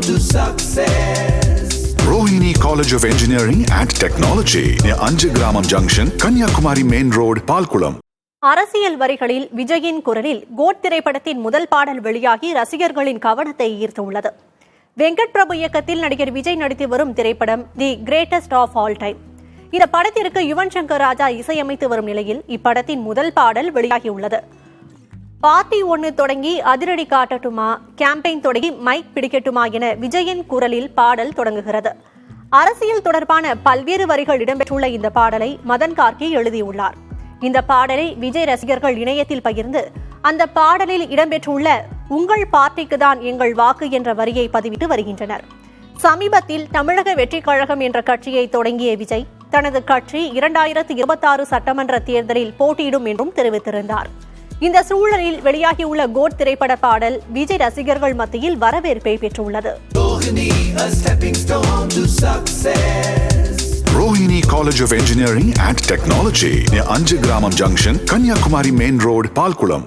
to success. Rohini College of Engineering and Technology near Anjagramam Junction, Kanyakumari Main Road, Palkulam. அரசியல் வரிகளில் விஜயின் குரலில் code திரைப்படத்தின் முதல் பாடல் வெளியாகி ரசிகர்களின் கவனத்தை ஈர்த்துள்ளது. வெங்கட் பிரபு இயக்கத்தில் நடிகர் விஜய் நடித்து வரும் திரைப்படம் the greatest of all time. இந்த படத்திற்கு யுவன் சங்கர் ராஜா இசையமைத்து வரும் நிலையில் இப்படத்தின் முதல் பாடல் வெளியாகியுள்ளது. பார்ட்டி ஒன்று தொடங்கி அதிரடி காட்டட்டுமா, கேம்பெயின் தொடங்கி மைக் பிடிக்கட்டுமா என விஜயின் குரலில் பாடல் தொடங்குகிறது. அரசியல் தொடர்பான பல்வேறு வரிகள் இடம்பெற்றுள்ள இந்த பாடலை மதன் கார்கே எழுதியுள்ளார். இந்த பாடலை விஜய் ரசிகர்கள் இணையத்தில் பகிர்ந்து அந்த பாடலில் இடம்பெற்றுள்ள உங்கள் பார்ட்டிக்கு தான் எங்கள் வாக்கு என்ற வரியை பதிவிட்டு வருகின்றனர். சமீபத்தில் தமிழக வெற்றிக் கழகம் என்ற கட்சியை தொடங்கிய விஜய் தனது கட்சி 2026 சட்டமன்ற தேர்தலில் போட்டியிடும் என்றும் தெரிவித்திருந்தார். இந்த சூழலில் வெளியாகியுள்ள கோட் திரைப்பட பாடல் விஜய் ரசிகர்கள் மத்தியில் வரவேற்பை பெற்றுள்ளது. Rohini College of Engineering and Technology near Anjagramam Junction, Kanyakumari Main Road, Palkulam.